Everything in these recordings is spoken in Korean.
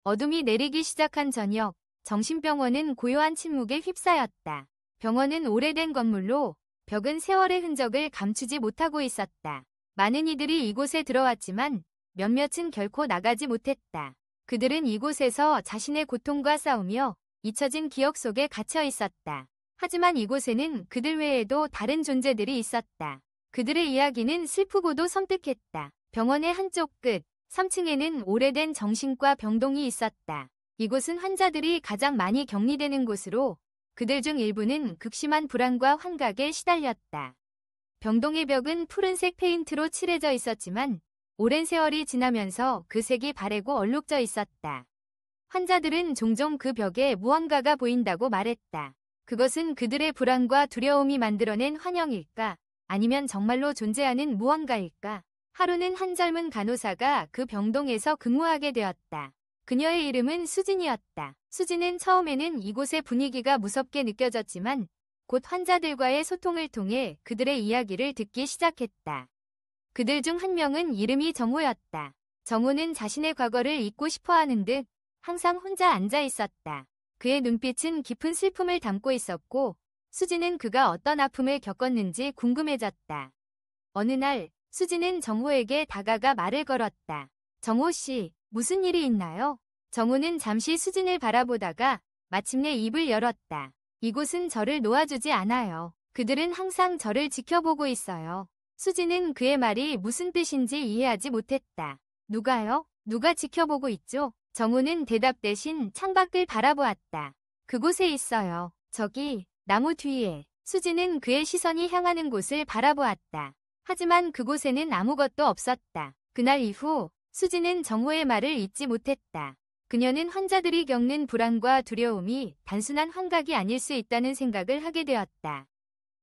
어둠이 내리기 시작한 저녁, 정신병원은 고요한 침묵에 휩싸였다. 병원은 오래된 건물로 벽은 세월의 흔적을 감추지 못하고 있었다. 많은 이들이 이곳에 들어왔지만 몇몇은 결코 나가지 못했다. 그들은 이곳에서 자신의 고통과 싸우며 잊혀진 기억 속에 갇혀 있었다. 하지만 이곳에는 그들 외에도 다른 존재들이 있었다. 그들의 이야기는 슬프고도 섬뜩했다. 병원의 한쪽 끝, 3층에는 오래된 정신과 병동이 있었다. 이곳은 환자들이 가장 많이 격리되는 곳으로 그들 중 일부는 극심한 불안과 환각에 시달렸다. 병동의 벽은 푸른색 페인트로 칠해져 있었지만 오랜 세월이 지나면서 그 색이 바래고 얼룩져 있었다. 환자들은 종종 그 벽에 무언가가 보인다고 말했다. 그것은 그들의 불안과 두려움이 만들어낸 환영일까? 아니면 정말로 존재하는 무언가일까? 하루는 한 젊은 간호사가 그 병동에서 근무하게 되었다. 그녀의 이름은 수진이었다. 수진은 처음에는 이곳의 분위기가 무섭게 느껴졌지만 곧 환자들과의 소통을 통해 그들의 이야기를 듣기 시작했다. 그들 중 한 명은 이름이 정호였다. 정호는 자신의 과거를 잊고 싶어하는 듯 항상 혼자 앉아 있었다. 그의 눈빛은 깊은 슬픔을 담고 있었고 수진은 그가 어떤 아픔을 겪었는지 궁금해졌다. 어느 날 수진은 정호에게 다가가 말을 걸었다. 정호 씨, 무슨 일이 있나요? 정호는 잠시 수진을 바라보다가 마침내 입을 열었다. 이곳은 저를 놓아주지 않아요. 그들은 항상 저를 지켜보고 있어요. 수진은 그의 말이 무슨 뜻인지 이해하지 못했다. 누가요? 누가 지켜보고 있죠? 정호는 대답 대신 창밖을 바라보았다. 그곳에 있어요. 저기, 나무 뒤에. 수진은 그의 시선이 향하는 곳을 바라보았다. 하지만 그곳에는 아무것도 없었다. 그날 이후 수진은 정호의 말을 잊지 못했다. 그녀는 환자들이 겪는 불안과 두려움이 단순한 환각이 아닐 수 있다는 생각을 하게 되었다.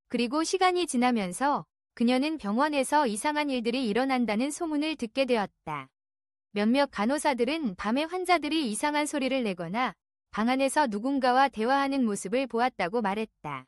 그리고 시간이 지나면서 그녀는 병원에서 이상한 일들이 일어난다는 소문을 듣게 되었다. 몇몇 간호사들은 밤에 환자들이 이상한 소리를 내거나 방 안에서 누군가와 대화하는 모습을 보았다고 말했다.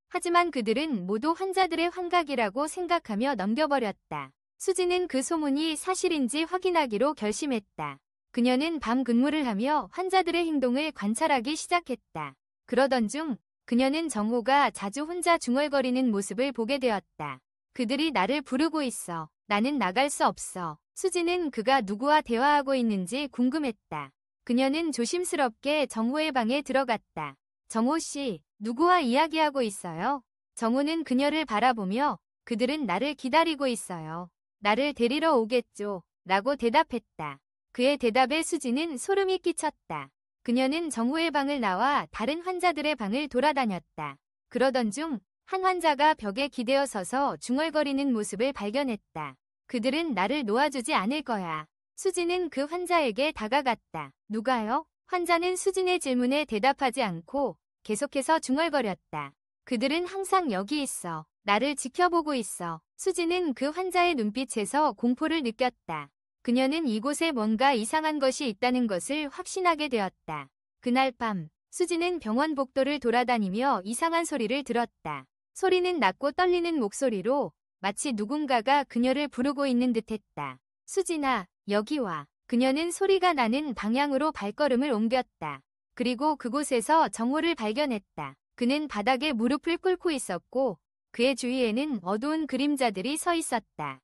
하지만 그들은 모두 환자들의 환각이라고 생각하며 넘겨버렸다. 수진은 그 소문이 사실인지 확인하기로 결심했다. 그녀는 밤 근무를 하며 환자들의 행동을 관찰하기 시작했다. 그러던 중 그녀는 정호가 자주 혼자 중얼거리는 모습을 보게 되었다. 그들이 나를 부르고 있어. 나는 나갈 수 없어. 수진은 그가 누구와 대화하고 있는지 궁금했다. 그녀는 조심스럽게 정호의 방에 들어갔다. 정호 씨, 누구와 이야기하고 있어요? 정호는 그녀를 바라보며 그들은 나를 기다리고 있어요. 나를 데리러 오겠죠. 라고 대답했다. 그의 대답에 수진은 소름이 끼쳤다. 그녀는 정호의 방을 나와 다른 환자들의 방을 돌아다녔다. 그러던 중 한 환자가 벽에 기대어 서서 중얼거리는 모습을 발견했다. 그들은 나를 놓아주지 않을 거야. 수진은 그 환자에게 다가갔다. 누가요? 환자는 수진의 질문에 대답하지 않고 계속해서 중얼거렸다. 그들은 항상 여기 있어. 나를 지켜보고 있어. 수진은 그 환자의 눈빛에서 공포를 느꼈다. 그녀는 이곳에 뭔가 이상한 것이 있다는 것을 확신하게 되었다. 그날 밤, 수진은 병원 복도를 돌아다니며 이상한 소리를 들었다. 소리는 낮고 떨리는 목소리로 마치 누군가가 그녀를 부르고 있는 듯했다. 수진아, 여기 와. 그녀는 소리가 나는 방향으로 발걸음을 옮겼다. 그리고 그곳에서 정호를 발견했다. 그는 바닥에 무릎을 꿇고 있었고 그의 주위에는 어두운 그림자들이 서 있었다.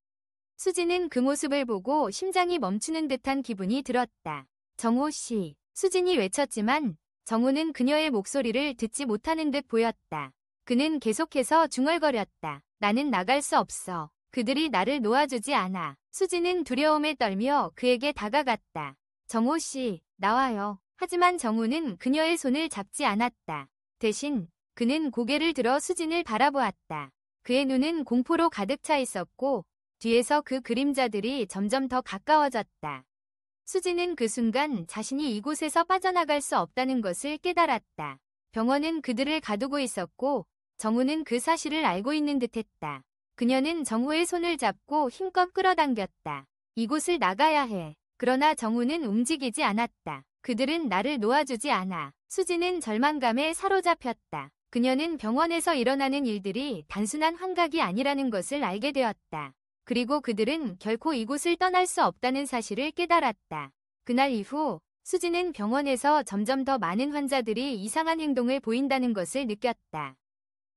수진은 그 모습을 보고 심장이 멈추는 듯한 기분이 들었다. 정호 씨, 수진이 외쳤지만 정호는 그녀의 목소리를 듣지 못하는 듯 보였다. 그는 계속해서 중얼거렸다. 나는 나갈 수 없어. 그들이 나를 놓아주지 않아. 수진은 두려움에 떨며 그에게 다가갔다. 정호 씨, 나와요. 하지만 정호는 그녀의 손을 잡지 않았다. 대신 그는 고개를 들어 수진을 바라보았다. 그의 눈은 공포로 가득 차 있었고 뒤에서 그 그림자들이 점점 더 가까워졌다. 수진은 그 순간 자신이 이곳에서 빠져나갈 수 없다는 것을 깨달았다. 병원은 그들을 가두고 있었고 정호는 그 사실을 알고 있는 듯했다. 그녀는 정호의 손을 잡고 힘껏 끌어당겼다. 이곳을 나가야 해. 그러나 정호는 움직이지 않았다. 그들은 나를 놓아주지 않아. 수진은 절망감에 사로잡혔다. 그녀는 병원에서 일어나는 일들이 단순한 환각이 아니라는 것을 알게 되었다. 그리고 그들은 결코 이곳을 떠날 수 없다는 사실을 깨달았다. 그날 이후 수지는 병원에서 점점 더 많은 환자들이 이상한 행동을 보인다는 것을 느꼈다.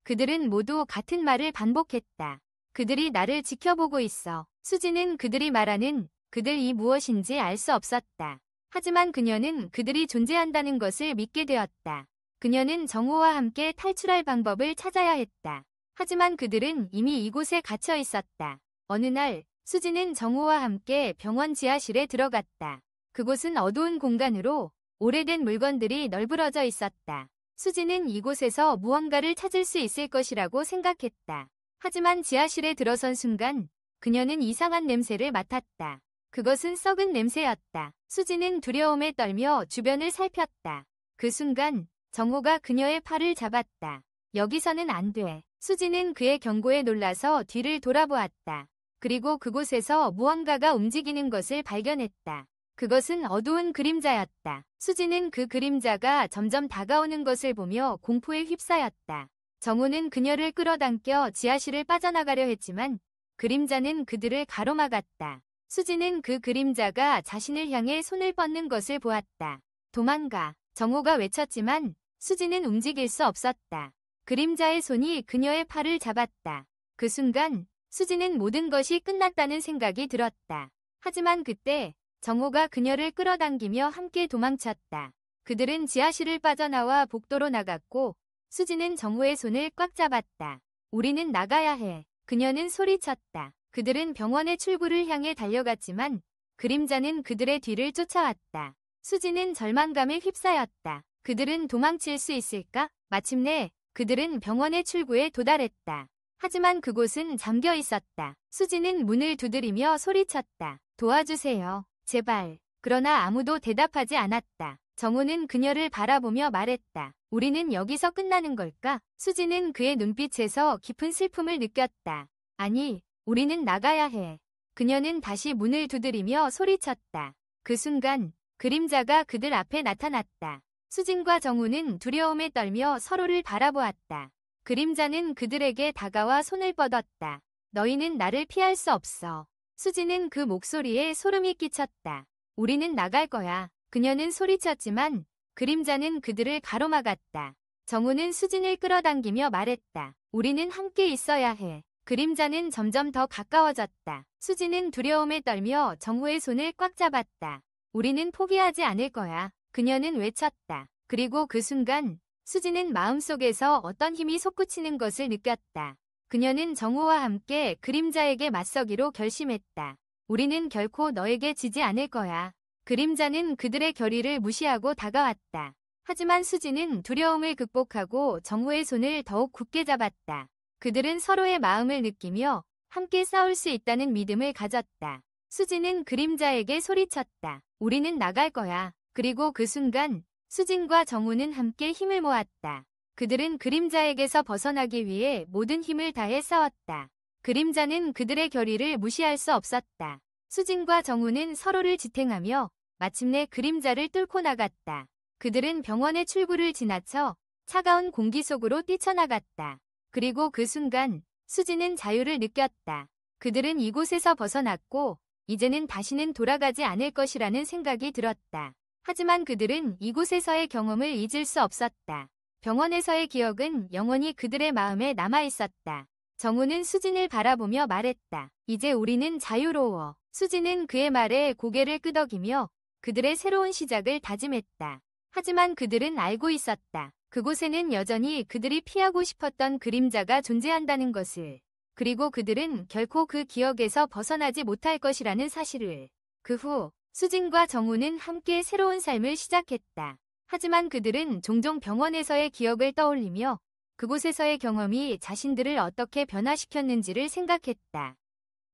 그들은 모두 같은 말을 반복했다. 그들이 나를 지켜보고 있어. 수지는 그들이 말하는 그들이 무엇인지 알 수 없었다. 하지만 그녀는 그들이 존재한다는 것을 믿게 되었다. 그녀는 정호와 함께 탈출할 방법을 찾아야 했다. 하지만 그들은 이미 이곳에 갇혀 있었다. 어느 날 수지는 정호와 함께 병원 지하실에 들어갔다. 그곳은 어두운 공간으로 오래된 물건들이 널브러져 있었다. 수지는 이곳에서 무언가를 찾을 수 있을 것이라고 생각했다. 하지만 지하실에 들어선 순간 그녀는 이상한 냄새를 맡았다. 그것은 썩은 냄새였다. 수지는 두려움에 떨며 주변을 살폈다. 그 순간 정호가 그녀의 팔을 잡았다. 여기서는 안 돼. 수지는 그의 경고에 놀라서 뒤를 돌아보았다. 그리고 그곳에서 무언가가 움직이는 것을 발견했다. 그것은 어두운 그림자였다. 수지는 그 그림자가 점점 다가오는 것을 보며 공포에 휩싸였다. 정호는 그녀를 끌어당겨 지하실을 빠져나가려 했지만 그림자는 그들을 가로막았다. 수지는 그 그림자가 자신을 향해 손을 뻗는 것을 보았다. 도망가. 정호가 외쳤지만 수지는 움직일 수 없었다. 그림자의 손이 그녀의 팔을 잡았다. 그 순간 수지는 모든 것이 끝났다는 생각이 들었다. 하지만 그때 정호가 그녀를 끌어당기며 함께 도망쳤다. 그들은 지하실을 빠져나와 복도로 나갔고 수지는 정호의 손을 꽉 잡았다. 우리는 나가야 해. 그녀는 소리쳤다. 그들은 병원의 출구를 향해 달려갔지만 그림자는 그들의 뒤를 쫓아왔다. 수지는 절망감에 휩싸였다. 그들은 도망칠 수 있을까? 마침내 그들은 병원의 출구에 도달했다. 하지만 그곳은 잠겨 있었다. 수지는 문을 두드리며 소리쳤다. 도와주세요. 제발. 그러나 아무도 대답하지 않았다. 정호는 그녀를 바라보며 말했다. 우리는 여기서 끝나는 걸까? 수지는 그의 눈빛에서 깊은 슬픔을 느꼈다. 아니, 우리는 나가야 해. 그녀는 다시 문을 두드리며 소리쳤다. 그 순간 그림자가 그들 앞에 나타났다. 수진과 정우는 두려움에 떨며 서로를 바라보았다. 그림자는 그들에게 다가와 손을 뻗었다. 너희는 나를 피할 수 없어. 수지는 그 목소리에 소름이 끼쳤다. 우리는 나갈 거야. 그녀는 소리쳤지만 그림자는 그들을 가로막았다. 정우는 수진을 끌어당기며 말했다. 우리는 함께 있어야 해. 그림자는 점점 더 가까워졌다. 수지는 두려움에 떨며 정우의 손을 꽉 잡았다. 우리는 포기하지 않을 거야. 그녀는 외쳤다. 그리고 그 순간 수지는 마음속에서 어떤 힘이 솟구치는 것을 느꼈다. 그녀는 정우와 함께 그림자에게 맞서기로 결심했다. 우리는 결코 너에게 지지 않을 거야. 그림자는 그들의 결의를 무시하고 다가왔다. 하지만 수지는 두려움을 극복하고 정우의 손을 더욱 굳게 잡았다. 그들은 서로의 마음을 느끼며 함께 싸울 수 있다는 믿음을 가졌다. 수지는 그림자에게 소리쳤다. 우리는 나갈 거야. 그리고 그 순간 수진과 정우는 함께 힘을 모았다. 그들은 그림자에게서 벗어나기 위해 모든 힘을 다해 싸웠다. 그림자는 그들의 결의를 무시할 수 없었다. 수진과 정우는 서로를 지탱하며 마침내 그림자를 뚫고 나갔다. 그들은 병원의 출구를 지나쳐 차가운 공기 속으로 뛰쳐나갔다. 그리고 그 순간 수지는 자유를 느꼈다. 그들은 이곳에서 벗어났고 이제는 다시는 돌아가지 않을 것이라는 생각이 들었다. 하지만 그들은 이곳에서의 경험을 잊을 수 없었다. 병원에서의 기억은 영원히 그들의 마음에 남아있었다. 정우는 수진을 바라보며 말했다. 이제 우리는 자유로워. 수진은 그의 말에 고개를 끄덕이며 그들의 새로운 시작을 다짐했다. 하지만 그들은 알고 있었다. 그곳에는 여전히 그들이 피하고 싶었던 그림자가 존재한다는 것을. 그리고 그들은 결코 그 기억에서 벗어나지 못할 것이라는 사실을. 그 후 수진과 정우는 함께 새로운 삶을 시작했다. 하지만 그들은 종종 병원에서의 기억을 떠올리며 그곳에서의 경험이 자신들을 어떻게 변화시켰는지를 생각했다.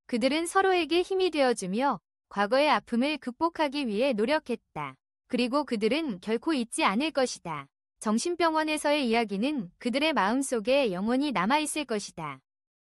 그들은 서로에게 힘이 되어주며 과거의 아픔을 극복하기 위해 노력했다. 그리고 그들은 결코 잊지 않을 것이다. 정신병원에서의 이야기는 그들의 마음속에 영원히 남아있을 것이다.